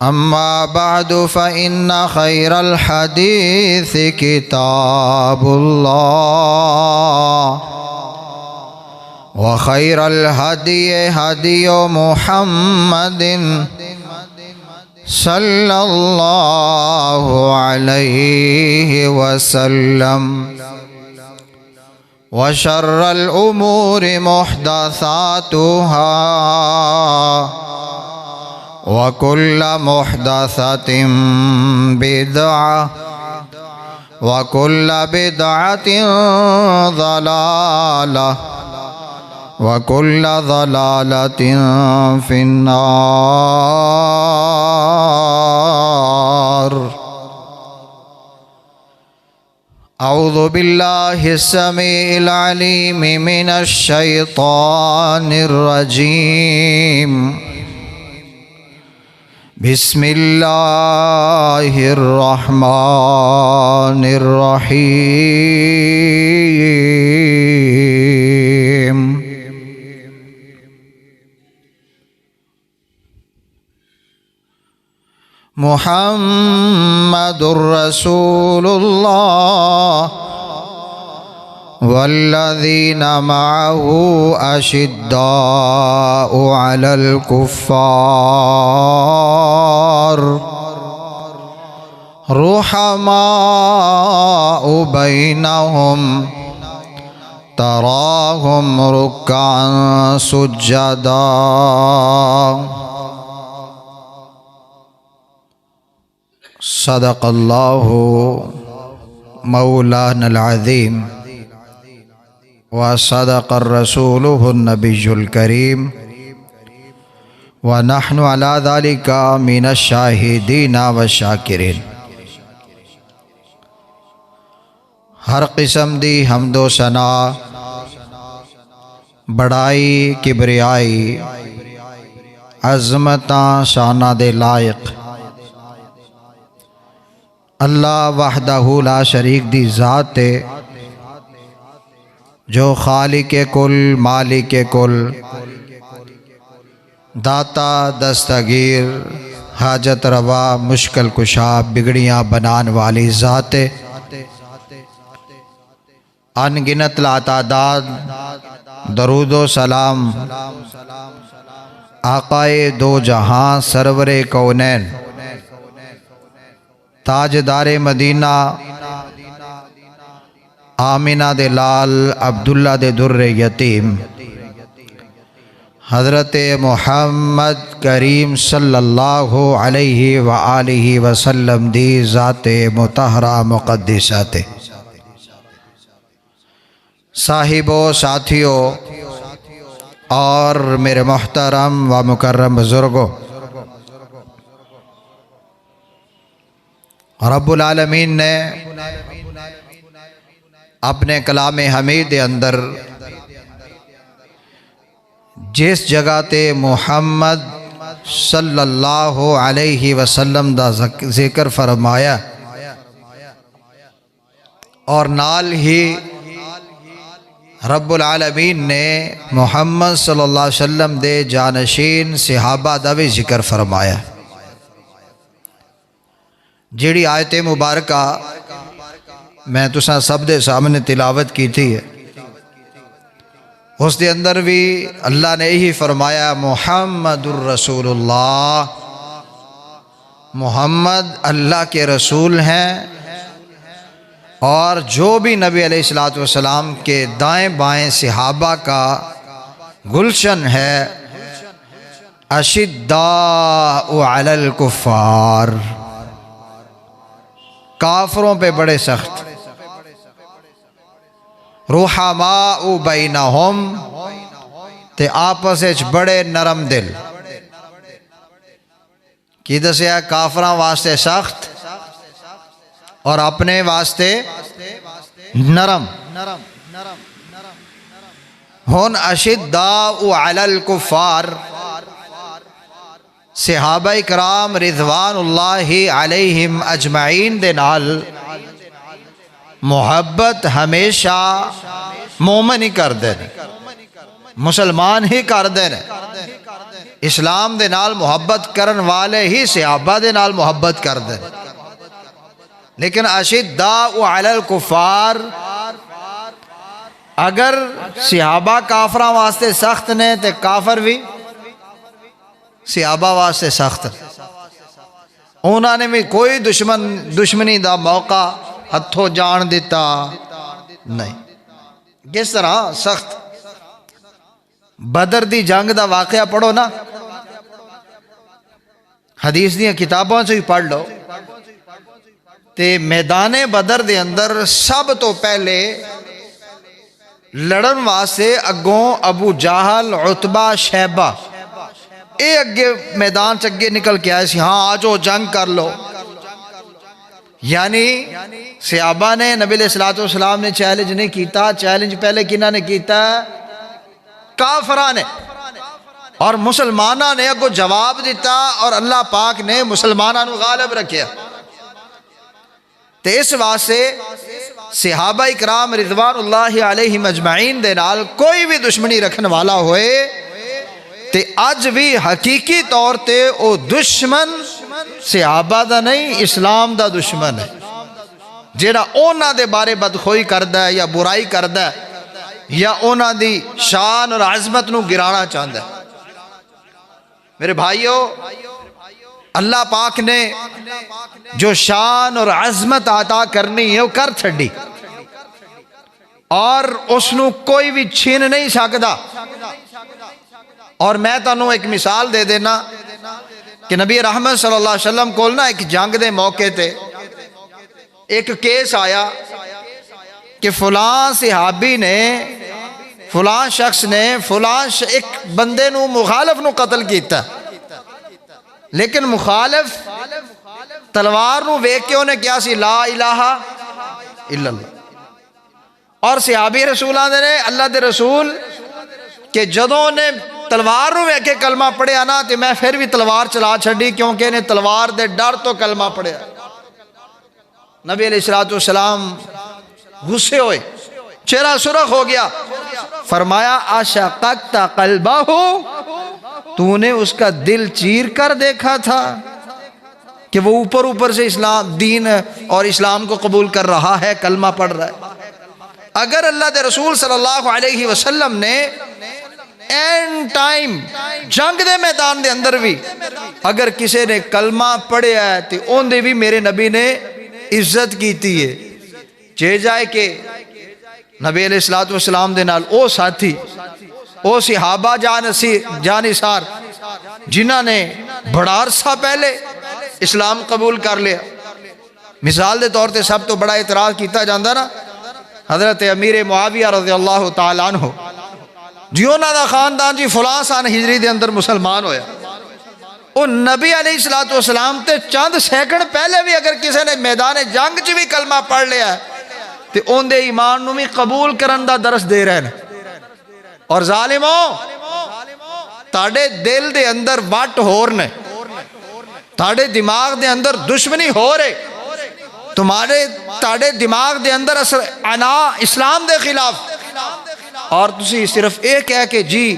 أما بعد فإن خير الحديث كتاب الله وخير الهدي هدي محمد صلى الله عليه وسلم وشر الأمور محدثاتها وكل محدثة بدعة وكل بدعة ضلالة وكل ضلالة في النار. أعوذ بالله السميع العليم من الشيطان الرجيم. بسم الله الرحمن الرحيم. محمد رسول الله والذين معه أشداء على الكفار رحماء بينهم تراهم ركعا سجدا. صدق الله مولانا العظيم وصدق الرسول النبي الكريم ونحن على ذلك من الشاهدين والشاكرين. ہر قسم دی حمد و ثنا بڑائی کبریائی عظمتاں شانہ دے لائق اللہ وحدہ لا شریک دی ذات ہے جو خالق کل مالک کل داتا دستگیر حاجت روا مشکل کشا بگڑیاں بنان والی ذات ہے. ان گنت لاتعداد درود و سلام آقائے دو جہاں سرور کونین تاجدار مدینہ آمینہ دے لال عبداللہ دے در یتیم حضرت محمد کریم صلی اللہ علیہ وآلہ وسلم دی ذات مطہرہ مقدسات. صاحبوں، ساتھیوں اور میرے محترم و مکرم بزرگوں، رب العالمین نے اپنے کلام حمید اندر جس جگہ تے محمد صلی اللہ علیہ وسلم دا ذکر فرمایا اور نال ہی رب العالمین نے محمد صلی اللہ علیہ وسلم دے جانشین صحابہ دا بھی ذکر فرمایا. جیڑی آیت مبارکہ میں تساں سب دے سامنے تلاوت کی تھی اس دے اندر بھی اللہ نے یہی فرمایا محمد الرسول اللہ، محمد اللہ کے رسول ہیں اور جو بھی نبی علیہ السلام کے دائیں بائیں صحابہ کا گلشن ہے. اشداء علی الکفار، کافروں پہ بڑے سخت. رحماء بینہم، تے آپس وچ بڑے نرم دل. کی دسیا کافراں واسطے سخت اور اپنے واسطے نرم. ہن اشداء علی الکفار، صحابہ کرام رضوان اللہ علیہم اجمعین دے نال محبت ہمیشہ مومن ہی کر دے، مسلمان ہی کر دے. اسلام دے نال محبت کرن والے ہی صحابہ دے نال محبت کر دے. لیکن اشداء علی الکفار اگر صحابہ کافراں واسطے سخت نے تے کافر بھی صحابہ واسطے سخت. انہوں نے بھی کوئی دشمنی دا موقع ہتھوں جان دیتا نہیں. کس طرح سخت. بدر دی جنگ دا واقعہ پڑھو نا, حدیث دیاں کتابوں سے بھی پڑھ لو, تے میدان بدر دے اندر سب تو پہلے لڑن واسطے اگوں ابو جہل, عتبہ, شیبہ اے اگے میدان سے اگے نکل کے آئے سی, ہاں آجو جنگ کر لو. یعنی صحابہ نے نبی علیہ السلام نے چیلنج نہیں کیتا. چیلنج پہلے کنہ نے کیتا؟ کافراں نے. اور مسلمانہ نے اگو جواب دیتا اور اللہ پاک نے مسلمانہ نو غالب رکھیا. تے اس واسطے صحابہ اکرام رضوان اللہ علیہم اجمعین دے نال کوئی بھی دشمنی رکھن والا ہوئے تے اج بھی حقیقی طور تے او دشمن صحابہ دا نہیں, اسلام دا دشمن ہے. جیڑا اونا دے بارے بدخوئی کردہ ہے یا برائی کردہ ہے یا اونا دی شان اور عظمت نو گرانا چاہتا ہے. میرے بھائیو, اللہ پاک نے جو شان اور عظمت عطا کرنی ہے وہ کر چھڑی, اور اس نو کوئی بھی چھین نہیں سکتا. اور میں تانوں ایک مثال دے دینا کہ نبی رحمت صلی اللہ علیہ وسلم کو نا ایک جنگ دے موقع تے ایک کیس آیا کہ فلاں صحابی نے, فلاں شخص نے ایک بندے نو مخالف نو قتل کیتا, لیکن مخالف تلوار نو ویکھ کے انہیں کیا سی, لا الہ الا اللہ. اور صحابی رسولان نے اللہ دے رسول کہ جدوں نے تلوار نو ویکھ کے کلمہ پڑھیا نا تے میں پھر بھی تلوار چلا چھڑی, کیونکہ انہیں تلوار دے ڈر تو کلمہ پڑھیا. نبی علیہ السلام غصے ہوئے, چہرہ سرخ ہو گیا, فرمایا اشققت قلبہ, تو نے اس کا دل چیر کر دیکھا تھا کہ وہ اوپر سے اسلام دین اور اسلام کو قبول کر رہا ہے, کلمہ پڑھ رہا ہے. اگر اللہ دے رسول صلی اللہ علیہ وسلم نے اینڈ ٹائم جنگ دے میدان دے اندر بھی اگر کسی نے کلمہ پڑھیا ہے تو ان دے بھی میرے نبی نے عزت کیتی ہے. چاہے جائے کہ نبی علیہ السلام دے نال او ساتھی, او صحابہ جانثار جنہاں نے بڑا عرصہ پہلے اسلام قبول کر لیا. مثال دے طور تے سب تو بڑا اعتراض کیتا جاندہ نا حضرت امیر معاویہ رضی اللہ تعالیٰ عنہ, جی انہاں دا خاندان جی فلاں سان ہجری دے اندر مسلمان ہویا. او نبی علیہ السلام تے چند سیکنڈ پہلے بھی اگر کسی نے میدان جنگ چ بھی کلمہ پڑھ لیا ہے تے اون دے ایمان نو بھی قبول کرن دا درس دے رہے ہیں. اور ظالموں, تاڑے دل دے اندر وٹ ہور نے, تاڑے دماغ دے اندر دشمنی ہو رہے, تاڑے دماغ دے اندر اثر انا اسلام دے خلاف, اور تسی صرف ایک ہے کہ جی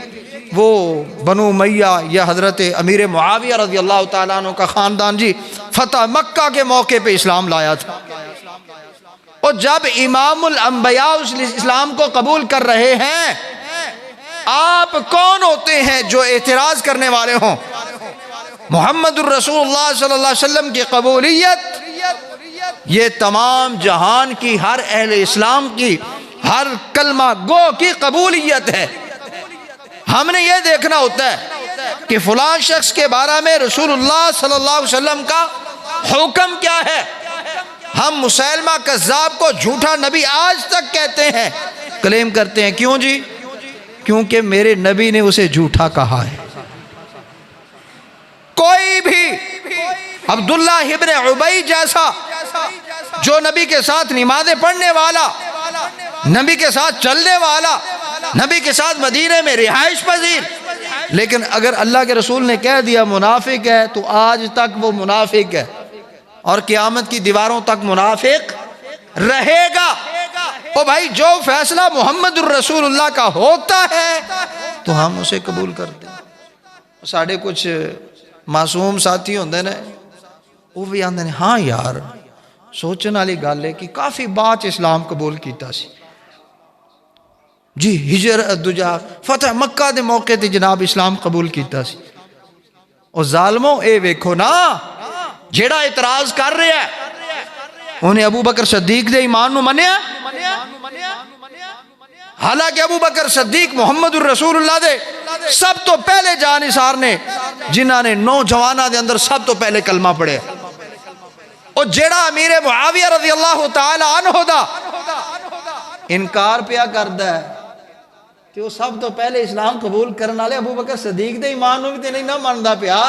وہ بنو امیہ یا حضرت امیر معاویہ رضی اللہ تعالیٰ عنہ کا خاندان جی فتح مکہ کے موقع پہ اسلام لایا تھا. اور جب امام الانبیاء اسلام کو قبول کر رہے ہیں, آپ کون ہوتے ہیں جو اعتراض کرنے والے ہوں؟ محمد الرسول اللہ صلی اللہ علیہ وسلم کی قبولیت یہ تمام جہان کی, ہر اہل اسلام کی, ہر کلمہ گو کی قبولیت ہے. ہم نے یہ دیکھنا ہوتا ہے کہ فلاں شخص کے بارے میں رسول اللہ صلی اللہ علیہ وسلم کا حکم کیا ہے. ہم مسیلمہ کذاب کو جھوٹا نبی آج تک کہتے ہیں, کلیم کرتے ہیں. کیوں جی؟ کیونکہ میرے نبی نے اسے جھوٹا کہا ہے. کوئی بھی عبداللہ ابن عبی جیسا جو نبی کے ساتھ نمازیں پڑھنے والا, نبی کے ساتھ چلنے والا, نبی کے ساتھ مدینے میں رہائش پذیر, لیکن اگر اللہ کے رسول نے کہہ دیا منافق ہے تو آج تک وہ منافق ہے اور قیامت کی دیواروں تک منافق رہے گا. او بھائی, جو فیصلہ محمد الرسول اللہ کا ہوتا ہے تو ہم اسے قبول کرتے ہیں. ساڑھے کچھ معصوم ساتھی ہوندے نے وہ بھی آندے نے ہاں یار سوچن والی گل ہے کہ کافی بعد اسلام قبول کیتا سی جی ہجرت دجا فتح مکہ دے موقع تے جناب اسلام قبول کیتا سی او ظالمو اے ویکھو نا جیڑا اعتراض کر رہا ہے انہیں ابو بکر صدیق دے ایمان نو منیا حالانکہ ابو بکر صدیق محمد الرسول اللہ دے سب تو پہلے جانثار نے جنہاں نے نوجوانہ دے اندر سب تو پہلے کلمہ پڑھے اور جیڑا امیر معاویہ رضی اللہ تعالی عنہ دا انکار پیا کردا ہے کہ وہ سب تو پہلے اسلام قبول کرنے والے ابو بکر صدیق دے ایمان نو بھی تے نہیں نہ مندا پیا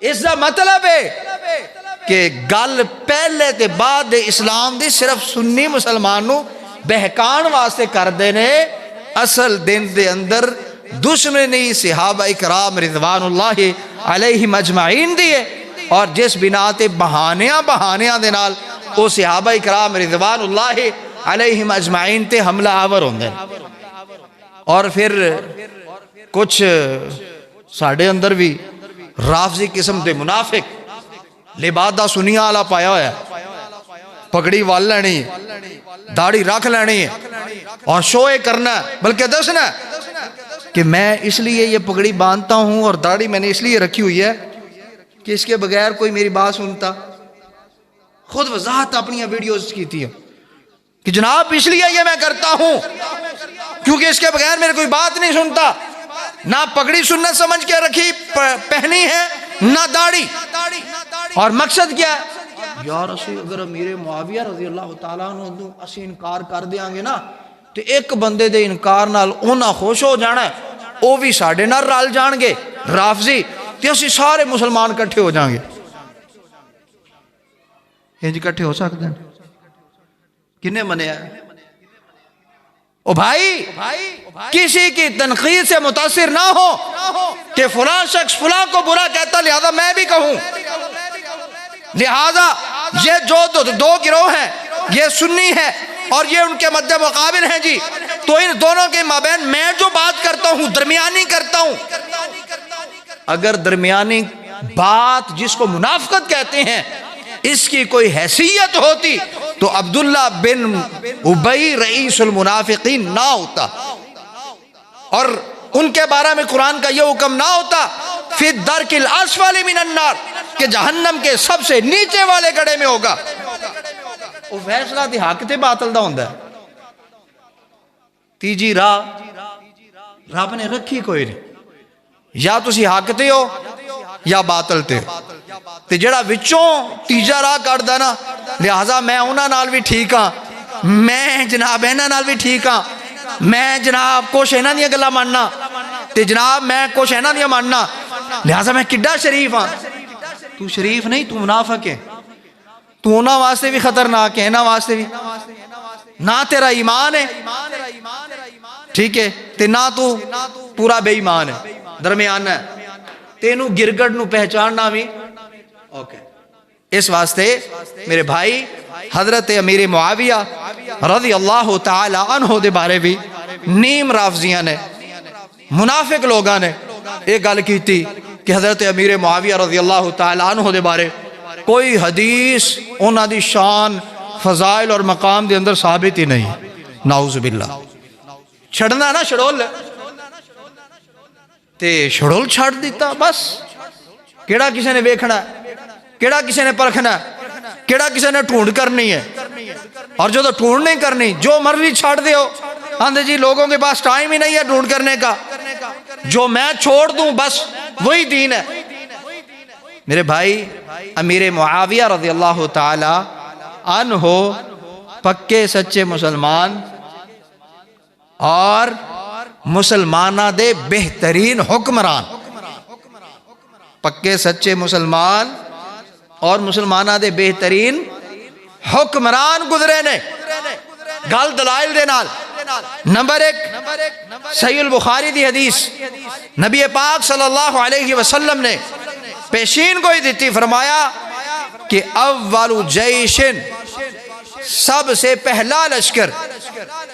اس دا مطلب ہے کہ گل پہلے تے بعد دے اسلام دی صرف سنی مسلمان نو بہکان واسطے کر دینے اصل دن دے اندر دشمنی صحابہ اکرام رضوان اللہ علیہ مجمعین دیئے اور جس بنا تے بہانیاں دے نال او صحابہ اکرام رضوان اللہ علیہ مجمعین تے حملہ آور ہوندے اور پھر کچھ ساڑھے اندر بھی رافضی قسم دے منافق لبادہ سنیا آلہ پایا ہوا ہے پگڑی وال لینی داڑھی رکھ لینی ہے اور شوئے کرنا ہے بلکہ دسنا ہے کہ میں اس لیے یہ پگڑی باندھتا ہوں اور داڑھی میں نے اس لیے رکھی ہوئی ہے کہ اس کے بغیر کوئی میری بات سنتا خود وضاحت اپنی ویڈیوز کی تھی کہ جناب اس لیے یہ میں کرتا ہوں کیونکہ اس کے بغیر میرے کوئی بات نہیں سنتا نہ پگڑی سنت سمجھ کے رکھی پہنی ہے نہ داڑھی اور مقصد کیا ہے یار اسی اگر امیر معاویہ رضی اللہ تعالیٰ عنہ اسی انکار کر دیاں گے نا تو ایک بندے دے انکار نال اونا خوش ہو جانا ہے او بھی ساڑھے نال رال جان گے رافضی تو اسی سارے مسلمان کٹھے ہو جائیں گے انج کٹھے ہو سکتے ہیں کنے منیا ہے او بھائی کسی کی تنقید سے متاثر نہ ہو کہ فلاں شخص فلاں کو برا کہتا لہذا میں بھی کہوں لہذا یہ جو دو گروہ ہیں یہ سنی ہے اور یہ ان کے مدد مقابل ہیں جی تو ان دونوں کے مابین میں جو بات کرتا ہوں درمیانی کرتا ہوں اگر درمیانی بات جس کو منافقت کہتے ہیں اس کی کوئی حیثیت ہوتی تو عبداللہ بن ابی رئیس المنافقین نہ ہوتا اور ان کے بارے میں قرآن کا یہ حکم نہ ہوتا فی الدرک الاسفل من النار کہ جہنم کے سب سے نیچے والے گڑھے میں ہوگا وہ فیصلہ دی حق تے باطل دا ہوندہ ہے تیجی راہ رب نے رکھی کوئی نہیں یا تسی حق تے ہو یا باطل تے ہو تے جڑا وچوں تیجا راہ کر دینا لہذا میں انہاں نال بھی ٹھیک ہاں میں جناب انہاں نال بھی ٹھیک ہاں میں جناب کچھ انہاں دیا گلا ماننا تے جناب میں کچھ انہاں دیا ماننا لہذا میں کڈا شریف ہاں تو شریف نہیں تو منافق ہے تو انہاں واسطے بھی خطرناک ہے انہاں واسطے بھی نہ تیرا ایمان ہے ٹھیک ہے تے نہ تو پورا بے ایمان ہے درمیان ہے تینوں گرگڑ نو پہچاننا بھی اوکے اس واسطے میرے بھائی حضرت امیر معاویہ رضی اللہ تعالی عنہ دے بارے بھی نیم رافضیاں نے منافق لوگاں نے ایک گل کی تھی کہ حضرت امیر معاویہ رضی اللہ تعالی عنہ دے بارے کوئی حدیث انہاں دی شان فضائل اور مقام دے اندر ثابت ہی نہیں نعوذ باللہ چھڑنا نا شڑول تے شڑول چھڑ دیتا بس کیڑا کسی نے ویکھنا کیڑا کسی نے پرکھنا کیڑا کسی نے ڈھونڈ کرنی ہے اور جو تو ڈھونڈ نہیں کرنی جو مرضی چھڑ دے ہو آندھے جی لوگوں کے پاس ٹائم ہی نہیں ہے ڈھونڈ کرنے کا جو میں چھوڑ دوں بس وہی دین ہے میرے بھائی امیر معاویہ رضی اللہ تعالی عنہ پکے سچے مسلمان اور مسلمانہ دے بہترین حکمران پکے سچے مسلمان اور مسلمانہ دے بہترین حکمران گزرے نے گل دلائل دے نال نمبر ایک صحیح البخاری دی حدیث نبی پاک صلی اللہ علیہ وسلم نے پیشین کو ہی دیتی فرمایا کہ اول جیشن سب سے پہلا لشکر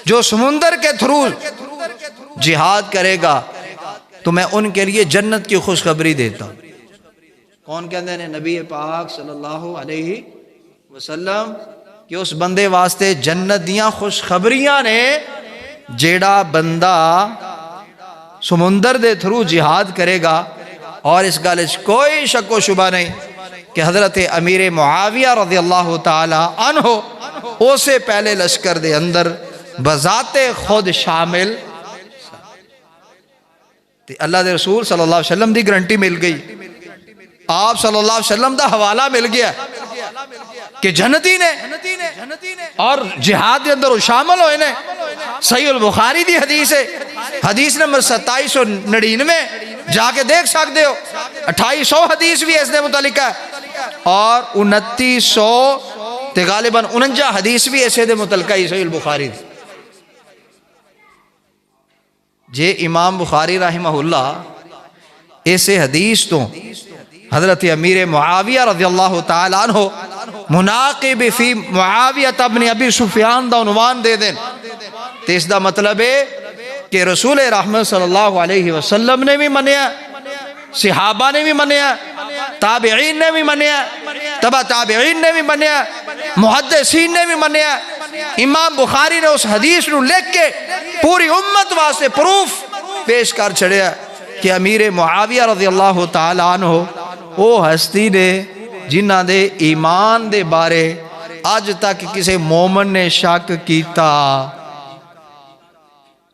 جو سمندر کے تھرو جہاد کرے گا تو میں ان کے لیے جنت کی خوشخبری دیتا ہوں. کون کہتے ہیں؟ نبی پاک صلی اللہ علیہ وسلم کہ اس بندے واسطے جنت دیاں خوشخبریاں نے جیڑا بندہ سمندر دے تھرو جہاد کرے گا. اور اس گل وچ کوئی شک و شبہ نہیں کہ حضرت امیر معاویہ رضی اللہ تعالی عنہ اسے پہلے لشکر دے اندر بذات خود شامل. اللہ دے رسول صلی اللہ علیہ وسلم دی گارنٹی مل گئی, آپ صلی اللہ علیہ وسلم دا حوالہ مل گیا کہ جنتی نے اور جہاد دے اندر شامل ہوئے نے. صحیح البخاری دی حدیث ہے, حدیث نمبر 2799, جا کے دیکھ سکتے ہو. 2800 حدیث بھی اس دے متعلق ہے اور 2900 تے غالباً 49 حدیث بھی ایسے دے متعلق ہے صحیح البخاری دی. جے امام بخاری رحمہ اللہ ایسے حدیث تو حضرت امیر معاویہ رضی اللہ تعالی عنہ مناقب فی معاویہ ابن ابی سفیان دا عنوان دے دیں تو اس دا مطلب ہے کہ رسول رحمت صلی اللہ علیہ وسلم نے بھی منیا, صحابہ نے بھی منیا, تابعین نے بھی منیا, تبع تابعین نے بھی منیا, محدثین نے بھی منیا. امام بخاری نے اس حدیث نو لکھ کے پوری امت واسطے پروف پیش کر چھڑیا کہ امیر معاویہ رضی اللہ تعالی عنہ وہ ہستی نے جنہ دے ایمان دے بارے آج تک کسی مومن نے شک کیتا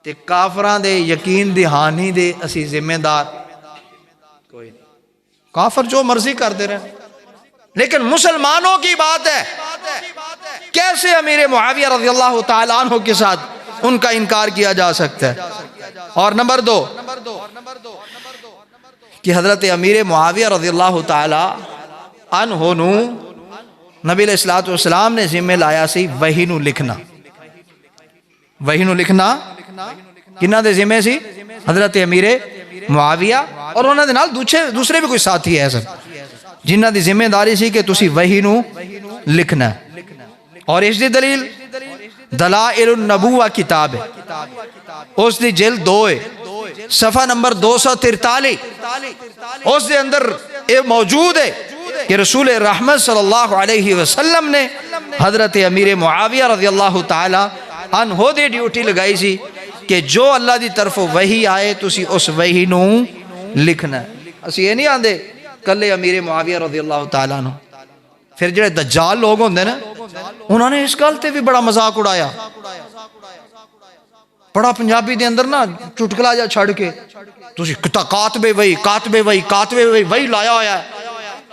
تے کافران دے یقین دی ہانی دے اسی ذمہ دار کوئی نہیں. کافر جو مرضی کر دے رہے, لیکن مسلمانوں کی بات ہے کیسے امیر معاویہ رضی اللہ تعالی عنہ کے ساتھ ان کا انکار کیا جا سکتا ہے. اور نمبر 2 کہ حضرت امیر معاویہ رضی اللہ تعالی عنہ نو نبی علیہ الصلوۃ والسلام نے ذمہ لایا سی وحی نو لکھنا. وحی نو لکھنا کنہ دے ذمہ سی؟ حضرت امیر معاویہ اور انہوں نے نال دوسرے بھی کوئی ساتھی ہے جنہ دی ذمہ داری سی کہ تسی وحی نو لکھنا. اور اس دی دلیل دلائل النبوہ کتاب ہے, اس دی جلد 2 ہے, صفحہ نمبر 243. اس دے اندر یہ موجود ہے کہ رسول رحمت صلی اللہ علیہ وسلم نے حضرت امیر معاویہ رضی اللہ تعالی عنہ دی ڈیوٹی لگائی سی کہ جو اللہ دی طرف وحی آئے تسی اس وحی نو لکھنا ہے. اسی یہ نہیں آندے کلے امیر معاویہ رضی اللہ تعالی عنہ. پھر جڑے دجال لوگ ہوندے نا انہوں نے اس گل تے بھی بڑا مذاق اڑایا, بڑا پنجابی دے اندر نا چٹکلا جا چھڑ کے تسی کاتبے وحی کاتبے وحی کاتبے وحی لایا ہویا ہے.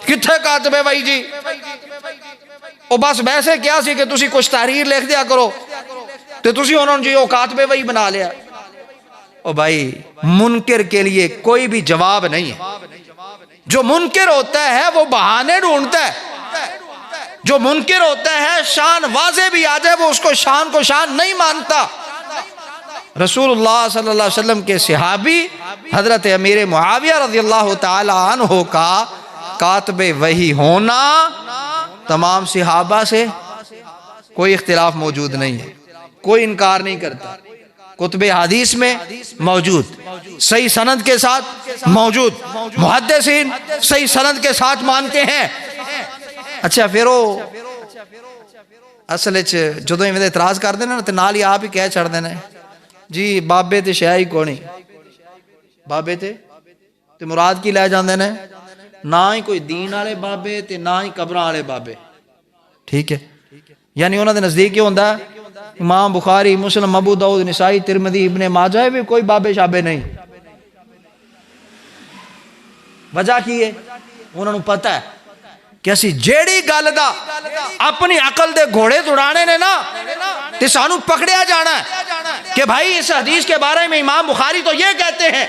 کتھے کاتبے وحی جی؟ او بس ویسے کیا سی کہ تسی کچھ تحریر لکھ دیا کرو تو تسی انہوں نے جی وہ کاتبے وحی بنا لیا. او بھائی منکر کے لیے کوئی بھی جواب نہیں ہے. جو منکر ہوتا ہے وہ بہانے ڈھونڈتا ہے, جو منکر ہوتا ہے شان واضح بھی آ جائے وہ اس کو شان نہیں مانتا. رسول اللہ صلی اللہ علیہ وسلم کے صحابی حضرت امیر معاویہ رضی اللہ تعالی عنہ کا کاتب وحی ہونا تمام صحابہ سے کوئی اختلاف موجود نہیں ہے, کوئی انکار نہیں کرتا. کتب حدیث میں موجود, صحیح سند کے ساتھ موجود, محدثین صحیح سند کے ساتھ مانتے ہیں. اچھا پھر وہ اصل جدو میں اعتراض کر دینا تو نال ہی آپ ہی کہہ چھڑ دینا جی بابے تے شہ ہی کونی, بابے تے مراد کی لے جاندے نے, نہ ہی کوئی دین والے بابے تے نہ ہی قبراں والے بابے. ٹھیک ہے, یعنی انہوں نے نزدیک کیوں ہوتا ہے امام بخاری مسلم ابو داؤد نسائی ترمذی ابن ماجہ بھی کوئی بابے شابے نہیں. وجہ کی ہے انہوں نے پتہ ہے کہ اسی جیڑی گل دا اپنی عقل دے گھوڑے دوڑانے نے نا تے سانو پکڑیا جانا ہے کہ بھائی اس حدیث کے بارے میں امام بخاری تو یہ کہتے ہیں,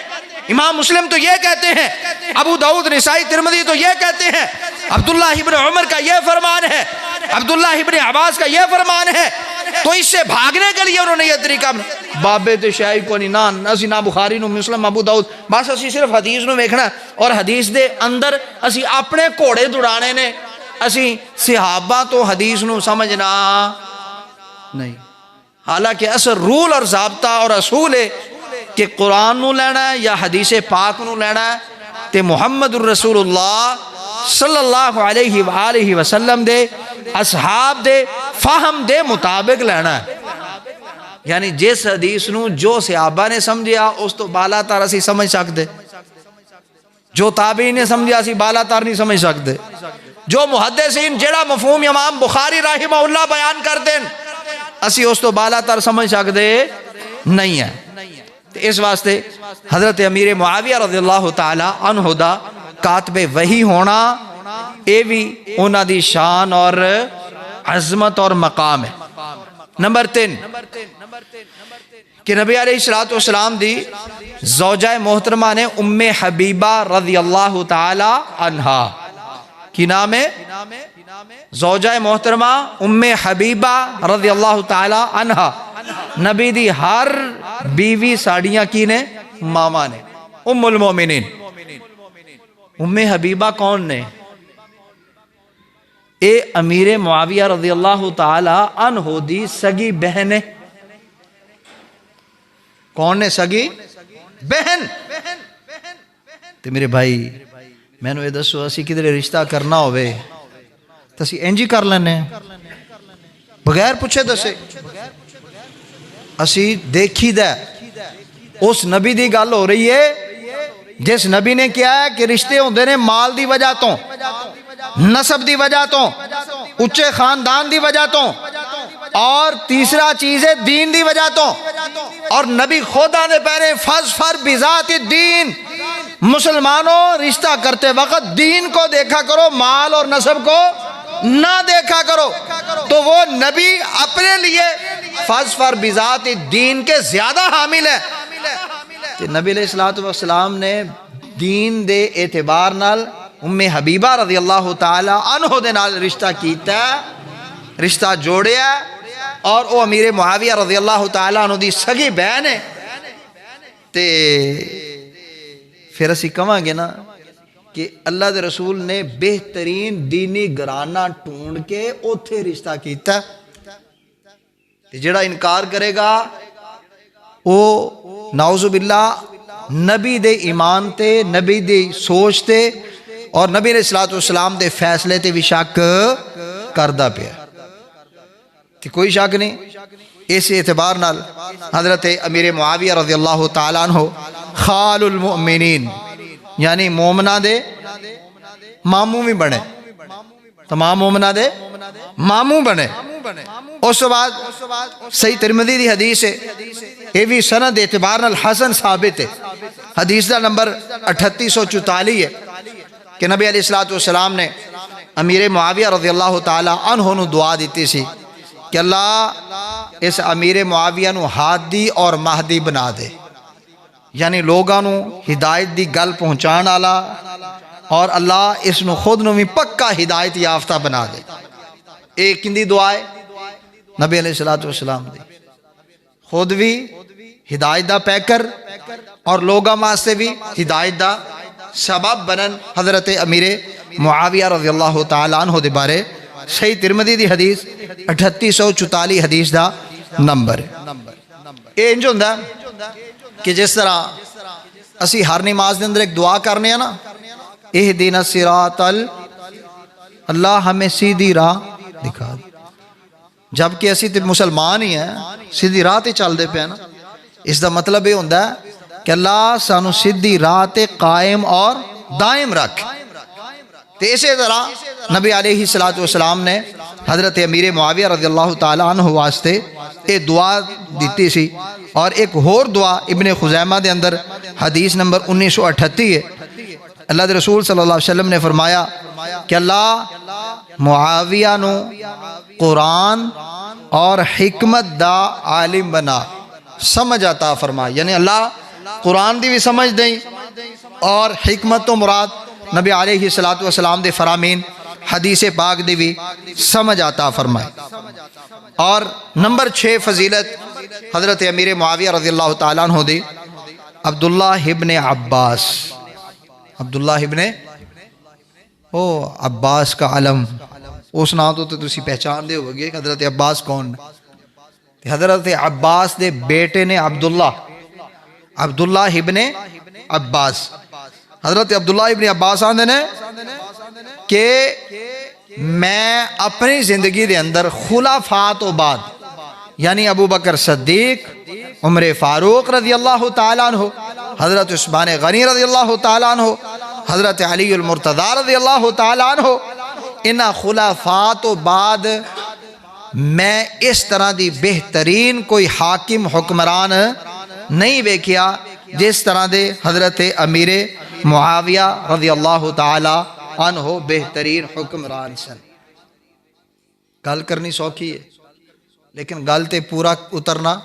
امام مسلم تو یہ کہتے ہیں, ابو داؤد نسائی ترمذی تو یہ کہتے ہیں, عبداللہ ابن عمر کا یہ فرمان ہے, عبداللہ ابن عباس کا یہ فرمان ہے. تو اس سے بھاگنے کے لیے انہوں نے یہ طریقہ بابے تے شاہی کو نہیں, نہ اسی نہ بخاری نو مسلم ابو داؤد, بس اسی صرف حدیث نو ویکھنا اور حدیث دے اندر اسی اپنے گھوڑے دوڑانے نے, اسی صحابہ تو حدیث نو سمجھنا نہیں. حالانکہ اصل رول اور ضابطہ اور اصول ہے کہ قرآن نو لینا ہے یا حدیث پاک نو لینا ہے، تے محمد الرسول اللہ صلی اللہ علیہ وآلہ وسلم دے اصحاب دے فہم دے مطابق لینا ہے۔ یعنی جس حدیث نو جو صحابہ نے سمجھیا اس تو بالا تر اسی سمجھ سکتے، جو تابعین نے سمجھیا اسی بالا تر نہیں سمجھ سکتے، جو محدثین جڑا مفہوم امام بخاری رحمہ اللہ بیان کر دیں اسی اس تو بالا تر سمجھ سکتے نہیں ہے۔ اس واسطے حضرت امیر معاویہ رضی اللہ تعالی عنہ دا کاتب وحی ہونا اے بھی انہاں دی شان اور عظمت اور مقام ہے۔ نمبر 3 کہ نبی علیہ السلام دی زوجہ محترمہ نے ام حبیبہ رضی اللہ تعالی عنہا کی نام ہے، زوجہ محترمہ ام حبیبہ رضی اللہ تعالی عنہا، نبی دی ہر بیوی ساڑیاں کی نے ماما نے، ام المومنین۔ ام حبیبہ کون نے؟ اے امیر معاویہ رضی اللہ تعالی عنہ دی سگی بہن ہے۔ کون نے؟ سگی بہن۔ تے میرے بھائی میں نے یہ دسو اسی کدھر رشتہ کرنا ہوئے تو اسی انجی کر لینے بغیر پوچھے دسے، اسی دیکھی دے اس نبی دی گل ہو رہی ہے جس نبی نے کیا ہے کہ رشتے ہوندے نے مال دی وجہ تو، نسب دی وجہ تو، اچھے خاندان دی وجہ تو، اور تیسرا چیز ہے دین دی وجہ تو۔ اور نبی خود آنے پہنے فَاظْفَرْ بِذَاتِ الدین، مسلمانوں رشتہ کرتے وقت دین کو دیکھا کرو، مال اور نسب کو نہ دیکھا کرو۔ تو وہ نبی اپنے لیے فَاظْفَرْ بِذَاتِ الدین کے زیادہ حامل ہے کہ نبی علیہ السلام نے دین دے اعتبار نال ام حبیبہ رضی اللہ تعالی عنہ دے نال رشتہ کیتا ہے، رشتہ جوڑیا ہے، اور وہ امیر معاویہ رضی اللہ تعالی عنہ دی سگی بہن ہے۔ تے پھر اسی کہاں گے نا کہ اللہ دے رسول نے بہترین دینی گرانہ ٹونڈ کے اوتھے رشتہ کیتا ہے۔ جڑا انکار کرے گا وہ نعوذ باللہ نبی دے ایمان تے، نبی دے سوچ تے اور نبی علیہ السلام دے فیصلے تے بھی شک کردہ پیا، کہ کوئی شک نہیں۔ اس اعتبار نال حضرت امیر معاویہ رضی اللہ تعالیٰ عنہ خال المؤمنین یعنی مومنہ دے ماموں بھی بنے، تمام مومنہ دے ماموں بنے۔ اس بعد صحیح ترمذی دی حدیث ہے، یہ بھی سند اعتبار نال حسن ثابت ہے، حدیث دا نمبر 3844 ہے کہ نبی علیہ السلام نے امیر معاویہ رضی اللہ تعالیٰ عنہ نو دعا دیتی سی کہ اللہ اس امیر معاویہ نو ہادی اور مہدی بنا دے، یعنی لوگاں نو ہدایت دی گل پہنچان آلا، اور اللہ اس نو خود نو بھی پکا ہدایت یافتہ بنا دے۔ ایک کندی دعا ہے نبی علیہ السلام دی، خود بھی ہدایت دا پیکر اور لوگاں واسطے بھی ہدایت دا سبب بنن۔ حضرت امیر معاویہ رضی اللہ تعالیٰ عنہ دے بارے صحیح ترمذی دی حدیث 3844 حدیث دا نمبر ہے۔ یہ انج ہوندا کہ جس طرح اسی ہر نماز دے اندر ایک دعا کرنے ہیں نا، اہدنا الصراط اللہ ہمیں سیدھی راہ دکھا دے، جبکہ اسی تے مسلمان ہی ہیں، سیدھی راہ تے چل دے پے نا۔ اس دا مطلب یہ ہوندا ہے کہ اللہ سانو سیدھی راہ تے قائم اور دائم رکھ۔ تو اسی طرح نبی علیہ السلام نے حضرت امیر معاویہ رضی اللہ تعالیٰ عنہ واسطے ایک دعا دیتی سی، اور ایک اور دعا ابن خزیمہ دے اندر حدیث نمبر 1938 ہے۔ اللہ دے رسول صلی اللہ علیہ وسلم نے فرمایا کہ اللہ معاویہ نو قرآن اور حکمت دا عالم بنا، سمجھ عطا فرما، یعنی اللہ قرآن دی بھی سمجھ دیں اور حکمت و مراد نبی علیہ السلام دے فرامین حدیث پاک دی بھی سمجھ عطا فرمائے۔ اور نمبر 6 فضیلت حضرت امیر معاویہ رضی اللہ تعالیٰ عنہ دی عبداللہ ابن عباس، عبداللہ ابن عباس کا علم، اس نام تو تسی پہچان دے ہوگے کہ حضرت عباس کون ہے۔ حضرت عباس دے بیٹے نے عبداللہ، عبداللہ ابن عباس. حضرت عبداللہ ابن عباس آندے نے کہ میں اپنی زندگی دے اندر خلفاء تو بعد یعنی ابو بکر صدیق، عمر فاروق رضی اللہ تعالیٰ عنہ، حضرت عثمان غنی رضی اللہ تعالیٰ عنہ، حضرت علی المرتضی رضی اللہ تعالیٰ عنہ، ان خلفاء تو بعد میں اس طرح دی بہترین کوئی حاکم حکمران نہیں ویکھیا جس طرح دے حضرت امیر معاویہ رضی اللہ تعالی عنہ بہترین حکمران سن. گل کرنی سوکھی ہے لیکن گل تے پورا اترنا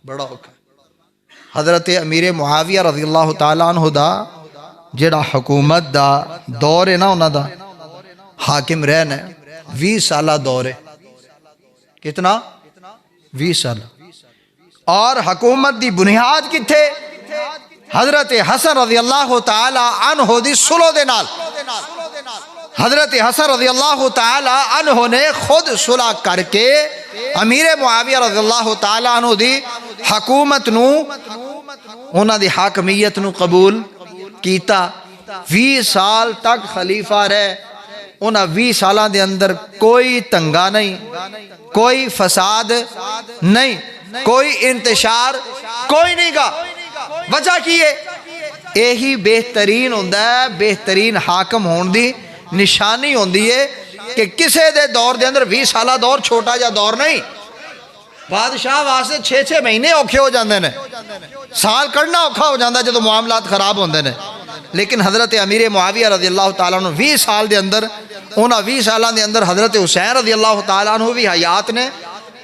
بڑا اوکھا. حضرت امیر معاویہ رضی اللہ تعالی عنہ دا جڑا حکومت دا دور ہے نا، انہاں دا حاکم رہنا 20 سالہ دور ہے. کتنا؟ 20 سال. اور حکومت دی بنیاد کتھے؟ حضرت حسن رضی اللہ تعالی عنہ دی صلح دے نال. حضرت حسن رضی اللہ تعالی عنہ نے خود صلح کر کے امیر معاویہ رضی اللہ تعالی عنہ دی حکومت نو، انہاں دی حاکمیت نو قبول کیتا. 20 سال تک خلیفہ رہے. انہاں 20 سالاں دے اندر کوئی تنگا نہیں، کوئی فساد نہیں، کوئی انتشار کوئی نہیں گا. وجہ کی ہے؟ یہی بہترین ہوندہ ہے، بہترین حاکم ہون دی نشانی ہوندی ہے کہ کسے دے دور دے اندر 20 سالہ دور چھوٹا جا دور نہیں. بادشاہ واسطے 6 مہینے اوکھے ہو جاندے نے، سال کڑنا اوکھا ہو جاندہ جدو معاملات خراب ہوندے نے. لیکن حضرت امیر معاویہ رضی اللہ تعالیٰ عنہ 20 سال دے اندر، انہاں 20 سالان دے اندر حضرت حسین رضی اللہ تعالیٰ عنہ بھی حیات نے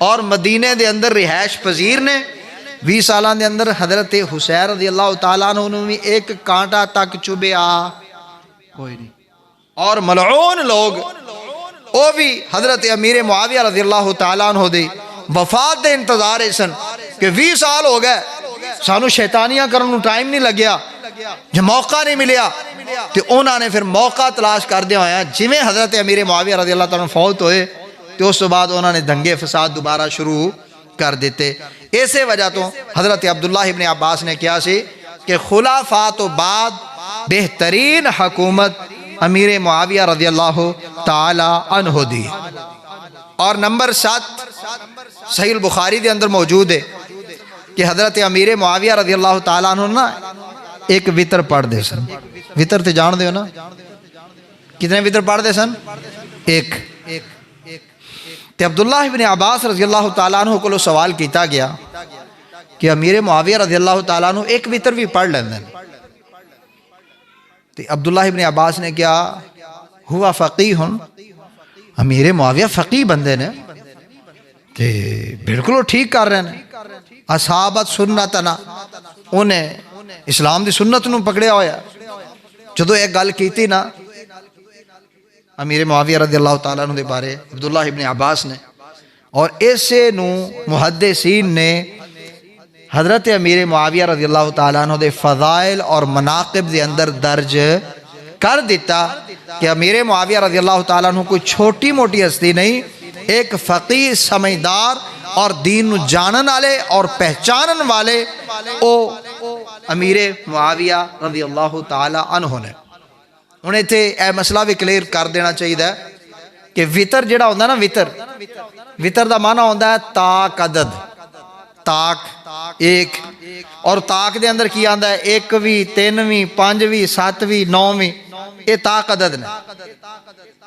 اور مدینے دے اندر رہائش پذیر نے. 20 سالان دے اندر حضرت حسین رضی اللہ تعالیٰ عنہ نے بھی ایک کانٹا تک چبھیا کوئی نہیں. اور ملعون لوگ وہ بھی حضرت امیر معاویہ رضی اللہ تعالیٰ عنہ دی وفات دے انتظار سن کہ 20 سال ہو گئے سانو شیطانیاں کرنے ٹائم نہیں لگیا، جو موقع نہیں ملیا. تو انہوں نے پھر موقع تلاش کر دیا ہویا جویں حضرت امیر معاویہ رضی اللہ تعالیٰ عنہ فوت ہوئے تو اس بعد انہوں نے دنگے فساد دوبارہ شروع کر دیتے. اسی وجہ تو حضرت عبداللہ ابن عباس نے کیا سی کہ خلفاء تو بعد بہترین حکومت امیر معاویہ رضی اللہ تعالی عنہ دی. اور نمبر 7 صحیح البخاری دے اندر موجود ہے کہ حضرت امیر معاویہ رضی اللہ تعالیٰ عنہ نا ایک وطر پڑھ دے سن. وطر تے جان دے ہو نا؟ کتنے وطر پڑھ دے سن؟ ایک. تے عبداللہ ابن عباس رضی اللہ تعالیٰ عنہ کو سوال کیتا گیا کہ امیر معاویہ رضی اللہ تعالیٰ عنہ ایک وطر بھی پڑھ لیندے. تے عبداللہ ابن عباس نے کیا ہوا فقیہ، امیر معاویہ فقیہ بندے نے تے بالکل وہ ٹھیک کر رہے ہیں. اصحابت سنتنا، انہیں اسلام دی سنت نو پکڑیا ہویا. جدو ایک گل کیتی نا امیر معاویہ رضی اللہ تعالیٰ عنہ دے بارے عبداللہ ابن عباس نے، اور اسے نو محدثین نے حضرت امیر معاویہ رضی اللہ تعالیٰ عنہ دے فضائل اور مناقب دے اندر درج کر دیتا کہ امیر معاویہ رضی اللہ تعالیٰ عنہ کوئی چھوٹی موٹی ہستی نہیں، ایک فقیہ سمجھدار اور دین جانن والے اور پہچانن والے او امیر معاویہ رضی اللہ تعالیٰ عنہ نے. انہیں تھے اے مسئلہ بھی کلیئر کر دینا چاہیے کہ وطر جڑا ہوندہ نا، وطر دا معنی ہوندہ ہے تاک عدد. تاک ایک، اور تاک دے اندر کی آندہ ہے 1ویں 3ویں 5ویں 7ویں 9ویں، یہ تاک عدد نے.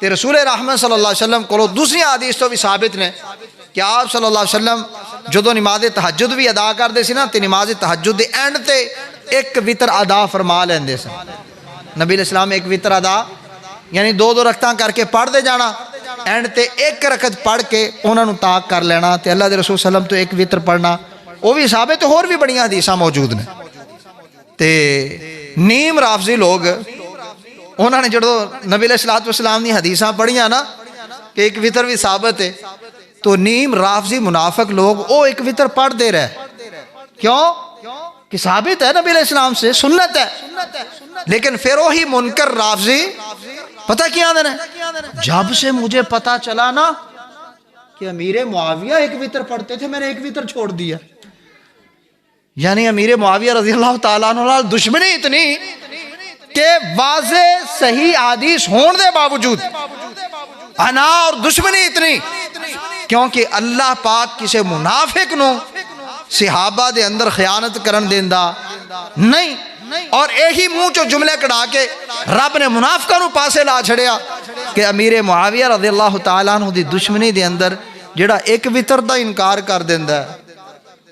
تے رسول رحمت صلی اللہ علیہ وسلم کو دوسری حدیث تو بھی ثابت نے کہ آپ صلی اللہ علیہ وسلم جدو نماز تہجد بھی ادا کر دے سی نا، تے نماز تہجد دے اینڈ تے ایک وطر ادا فرما لیندے سن. نبی علیہ السلام ایک وطر ادا یعنی 2 رکعتاں کر کے پڑھ دے جانا، اینڈ تے ایک رکعت پڑھ کے انہوں نے تاک کر لینا. تے اللہ دے رسول صلی اللہ علیہ وسلم تو ایک وطر پڑھنا وہ بھی ثابت، اور بھی بڑیاں حدیثاں موجود نے. تے نیم رافضی لوگ انہوں نے جڑو نبی علیہ السلام نے حدیثاں پڑھیاں نا کہ ایک وطر بھی ثابت ہے، تو نیم رافضی منافق لوگ وہ ایک وطر پڑھ دے رہے. کیوں؟ کہ ثابت ہے نبی علیہ السلام سے، سنت ہے. لیکن پھر وہی منکر رافضی پتہ کیا دینا، جب سے مجھے پتہ چلا نا کہ امیر معاویہ ایک وطر پڑھتے تھے میں نے ایک وطر چھوڑ دیا. یعنی امیر معاویہ رضی اللہ تعالیٰ عنہ دشمنی اتنی کہ واضح صحیح حدیث ہون دے باوجود انا اور دشمنی اتنی، کیونکہ اللہ پاک کسی منافق نو صحابہ دے اندر خیانت کرن دیندا نہیں، اور یہی منہ چو جملے کڑا کے رب نے منافقہ نو پاسے لا چھڑیا کہ امیر معاویہ رضی اللہ تعالیٰ عنہ دی دشمنی دے اندر جڑا ایک وطر دا انکار کر دیندا ہے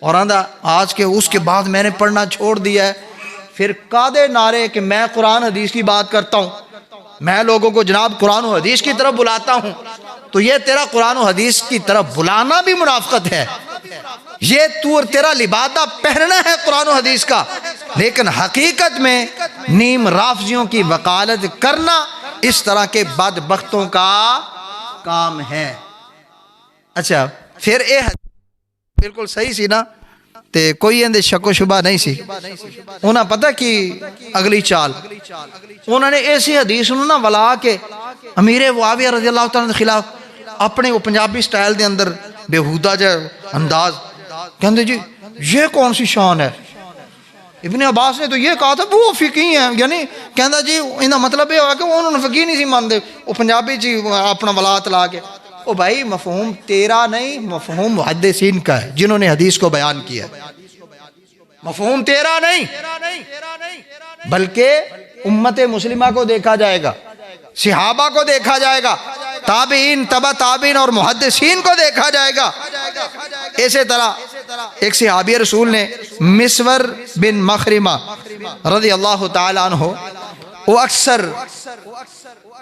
اور آندہ آج کے اس کے بعد میں نے پڑھنا چھوڑ دیا ہے، پھر قادے نعرے کہ میں قرآن حدیث کی بات کرتا ہوں، میں لوگوں کو جناب قرآن و حدیث کی طرف بلاتا ہوں، تو یہ تیرا قرآن و حدیث کی طرف بلانا بھی منافقت ہے، یہ تیرا لبادہ پہننا ہے قرآن و حدیث کا، لیکن حقیقت میں نیم رافضیوں کی وکالت کرنا اس طرح کے بدبختوں کا کام ہے۔ اچھا پھر اے بالکل صحیح سی نا، تے کوئی اندے شک و شبہ نہیں سی، انہاں پتہ کی اگلی چال، انہوں نے ایسی حدیث انہوں نے ولا کے امیر معاویہ رضی اللہ تعالیٰ کے خلاف اپنے وہ پنجابی سٹائل دے اندر بیہودہ جا انداز کہندے جی یہ کون سی شان ہے، ابن عباس نے تو یہ کہا تھا وہ فقی ہیں، یعنی کہندہ جی انہا مطلب یہ ہوا کہ انہوں نے فقی نہیں سی ماندے، وہ پنجابی جی اپنا ولایت لا کے، او بھائی مفہوم تیرا نہیں، مفہوم محدثین کا ہے جنہوں نے حدیث کو بیان کیا ہے، مفہوم تیرا نہیں بلکہ امت مسلمہ کو دیکھا جائے گا، صحابہ کو دیکھا جائے گا، تابعین تبع تابعین اور محدثین کو دیکھا جائے گا۔ اسی طرح ایک صحابی رسول نے مسور بن مخرمہ رضی اللہ تعالیٰ عنہ، وہ اکثر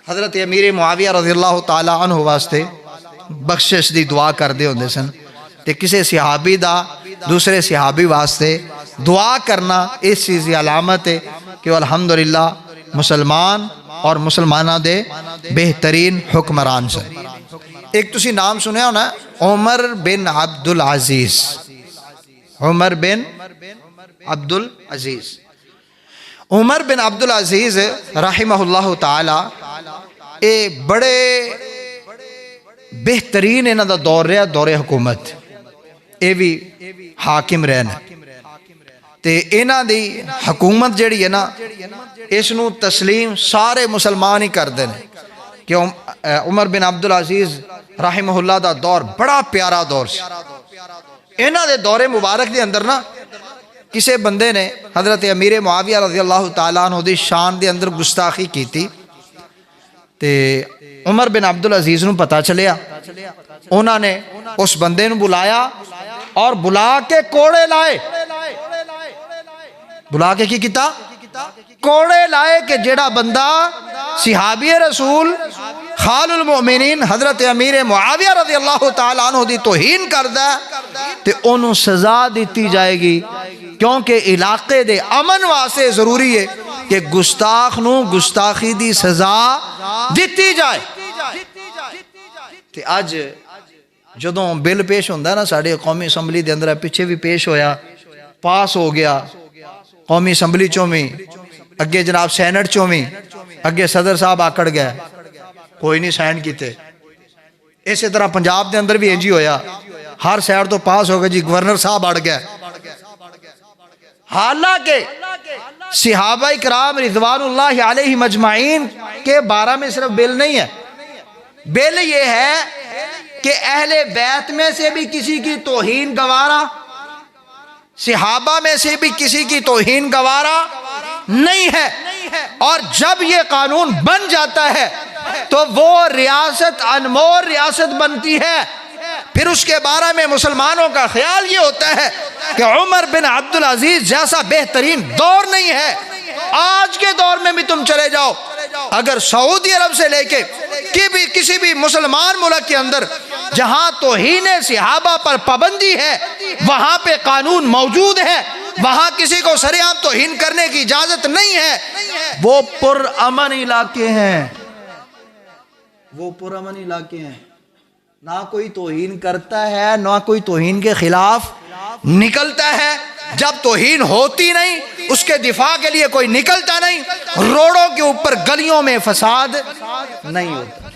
حضرت امیر معاویہ رضی اللہ تعالیٰ عنہ واسطے بخشش دی دعا کر دے ہوندے سن، تے کسی صحابی دا دوسرے صحابی واسطے دعا کرنا اس چیز کی علامت ہے کہ الحمدللہ مسلمان اور مسلمانہ دے بہترین حکمران سے۔ ایک تسی نام سنیا ہونا عمر بن عبدالعزیز، عمر بن عبدالعزیز، عمر بن عبدالعزیز رحمہ اللہ تعالی اے بڑے بہترین انہاں دا دور رہا، دور حکومت، اے بھی حاکم رہنا تے انہاں دی حکومت جڑی ہے نا اس نو تسلیم سارے مسلمان ہی کر دیں کہ عمر بن عبدالعزیز رحمہ اللہ دا دور بڑا پیارا دور سی۔ انہاں دے دور مبارک دے اندر نا کسے بندے نے حضرت امیر معاویہ رضی اللہ تعالیٰ عنہ دی شان دے اندر گستاخی کی تھی، تے عمر بن عبدالعزیز نو پتا چلیا، انہاں نے اس بندے نو بلایا اور بلا کے کوڑے لائے، بلا کے کی کیتا؟ کوڑے لائے کہ جیڑا بندہ صحابی رسول خال المؤمنین حضرت امیر معاویہ رضی اللہ تعالیٰ عنہ دی توہین کردہ تے انہوں سزا دیتی جائے گی، کیونکہ علاقے دے امن واسے ضروری ہے کہ گستاخ نو گستاخی دی سزا دیتی جائے۔ تے آج جدوں بل پیش ہوندہ نا ساڑھے قومی اسمبلی دے اندر پیچھے بھی پیش ہویا، پاس ہو گیا قومی اسمبلی چومی، اگے جناب سینٹ چومی، اگے صدر صاحب آکڑ گئے، کوئی نہیں سائن کیتے۔ اسی طرح پنجاب دے اندر بھی انجی ہویا، ہر سائر تو پاس ہو گئے جی، گورنر صاحب اڑ گئے۔ حالانکہ صحابہ کرام رضوان اللہ علیہ مجمعین کے بارے میں صرف بل نہیں ہے، بل یہ ہے کہ اہل بیت میں سے بھی کسی کی توہین گوارا، صحابہ میں سے بھی کسی کی توہین گوارا نہیں ہے، اور جب یہ قانون بن جاتا ہے تو وہ ریاست انمول ریاست بنتی ہے۔ پھر اس کے بارے میں مسلمانوں کا خیال یہ ہوتا ہے کہ عمر بن عبدالعزیز جیسا بہترین دور نہیں ہے۔ آج کے دور میں بھی تم چلے جاؤ، اگر سعودی عرب سے لے کے کسی بھی مسلمان ملک کے اندر جہاں توہین صحابہ پر پابندی ہے وہاں پہ قانون موجود ہے، وہاں کسی کو سرعام توہین کرنے کی اجازت نہیں ہے۔ وہ پرامن علاقے ہیں، وہ پرامن علاقے ہیں، نہ کوئی توہین کرتا ہے نہ کوئی توہین کے خلاف نکلتا ہے۔ جب توہین ہوتی نہیں اس کے دفاع کے لیے کوئی نکلتا نہیں، روڈوں کے اوپر گلیوں میں فساد نہیں ہوتا۔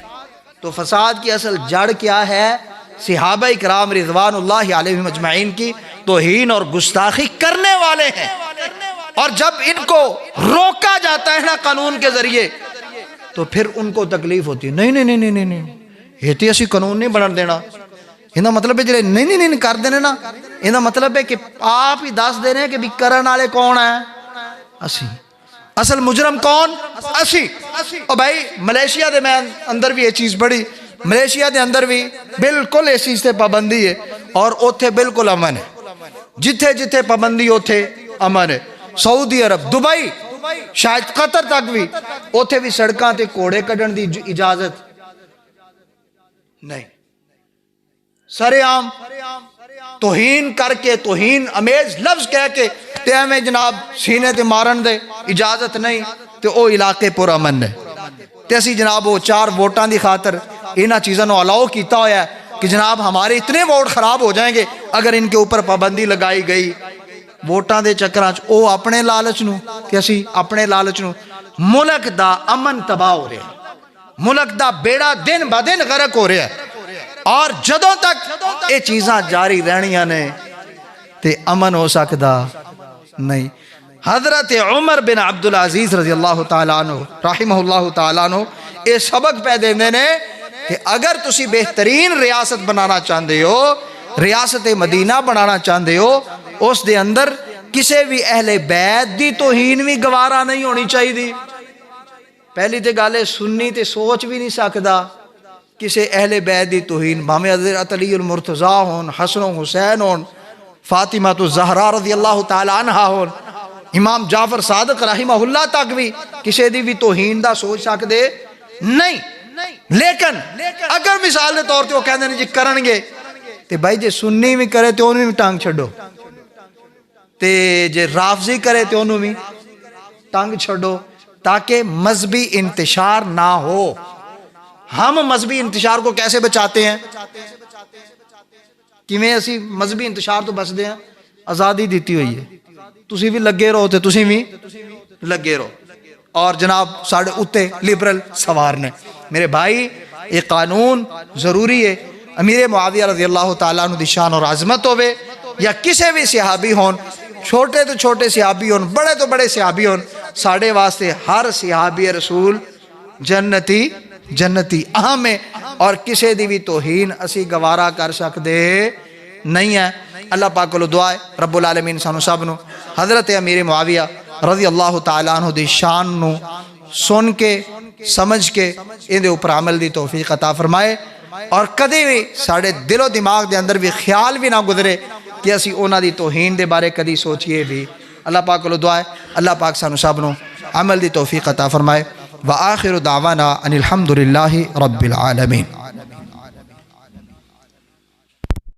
تو فساد کی اصل جڑ کیا ہے؟ صحابہ کرام رضوان اللہ علیہم اجمعین کی توہین اور گستاخی کرنے والے ہیں، اور جب ان کو روکا جاتا ہے نا قانون کے ذریعے تو پھر ان کو تکلیف ہوتی ہے. نہیں نہیں نہیں نہیں نہیں یہ تو اسی قانون نہیں بنا دینا. یہ مطلب ہے جڑے نہیں نہیں نہیں کر دینے نا، یہ مطلب ہے کہ آپ ہی دس دے رہے ہیں کہ بھی کرن والے کون ہیں؟ اسی. اصل مجرم کون؟ اسی. اور بھائی ملیشیا دے میں اندر بھی یہ چیز بڑی، ملیشیا دے اندر بھی بالکل اس چیز سے پابندی ہے، اور اوتھے بالکل امن ہے. جتھے جتھے پابندی اوتھے امن ہے. سعودی عرب، دبئی، شاید قطر تک بھی اوتھے بھی سڑکاں تے کوڑے کڈن دی اجازت نہیں. سر عام توہین کر کے، توہین امیز لفظ کہہ کے تے ہمیں جناب سینے تے مارن دے اجازت نہیں، تے او علاقے پر امن ہے. تے اسی جناب وہ 4 ووٹاں دی خاطر انہاں چیزاں نو الاؤ کیتا ہویا ہے کہ جناب ہمارے اتنے ووٹ خراب ہو جائیں گے اگر ان کے اوپر پابندی لگائی گئی. ووٹاں دے چکراں چ او اپنے لالچ نو تے اسی اپنے لالچ نو. ملک دا امن تباہ ہو رہا ہے، ملک دا بیڑا دن با دن غرق ہو رہا ہے، اور جدوں تک یہ چیزاں جاری رہنیاں نے تے امن ہو سکدا نہیں. حضرت عمر بن عبدالعزیز رضی اللہ تعالیٰ عنہ رحمہ اللہ تعالیٰ عنہ یہ سبق پہ دیندے نے کہ اگر تسی بہترین ریاست بنانا چاہتے ہو، ریاست مدینہ بنانا چاہتے ہو، اس دے اندر کسے بھی اہل بیت دی توہین بھی گوارا نہیں ہونی چاہیے. پہلی تے گالے سنی تے سوچ بھی نہیں سکدا کسے اہل بیت دی توہین، بھامے حضرت علی المرتضیٰ ہون، حسن و حسین ہون، فاطمہ الزہرا رضی اللہ تعالی عنہا ہون، امام جعفر صادق رحمہ اللہ تک بھی کسے دی بھی توہین دا سوچ سکدے نہیں. لیکن اگر مثال دے طور تے وہ کہندے نے جی کرن گے تے بھائی جے سنی بھی کرے تے انہوں بھی ٹانگ چھڑو، تے جے رافضی کرے تے انہوں بھی ٹانگ چھڑو، تاکہ مذہبی انتشار نہ ہو. ہم مذہبی انتشار کو کیسے بچاتے ہیں؟ کیویں اسی مذہبی انتشار تو بچدے ہیں؟ آزادی دیتی ہوئی ہے، تسی بھی لگے رہو تے تسی بھی لگے رہو، اور جناب ساڑھے اتے لبرل سوار نے. میرے بھائی یہ قانون ضروری ہے. امیر معاویہ رضی اللہ تعالیٰ عنہ دی شان اور عظمت ہوئے یا کسے بھی صحابی ہون، چھوٹے تو چھوٹے صحابی ہون، بڑے تو بڑے صحابی ہون، ساڑھے واسطے ہر صحابی رسول جنتی جنتی اہم ہے، اور کسے دی بھی توہین اسی گوارا کر سکدے نہیں ہے. اللہ پاک کو دعا ہے رب العالمین سانو سب نو حضرت امیر معاویہ رضی اللہ تعالیٰ عنہ دی شان نو سن کے سمجھ کے ان دے اوپر عمل دی توفیق عطا فرمائے، اور کدی بھی ساڑھے دل و دماغ دے اندر بھی خیال بھی نہ گزرے کہ اسی اونا دی توہین دے بارے کدی سوچئے بھی. اللہ پاک کو دعا ہے اللہ پاک سانو سب نو عمل دی توفیق عطا فرمائے. وآخر دعوانا ان الحمدللہ رب العالمین.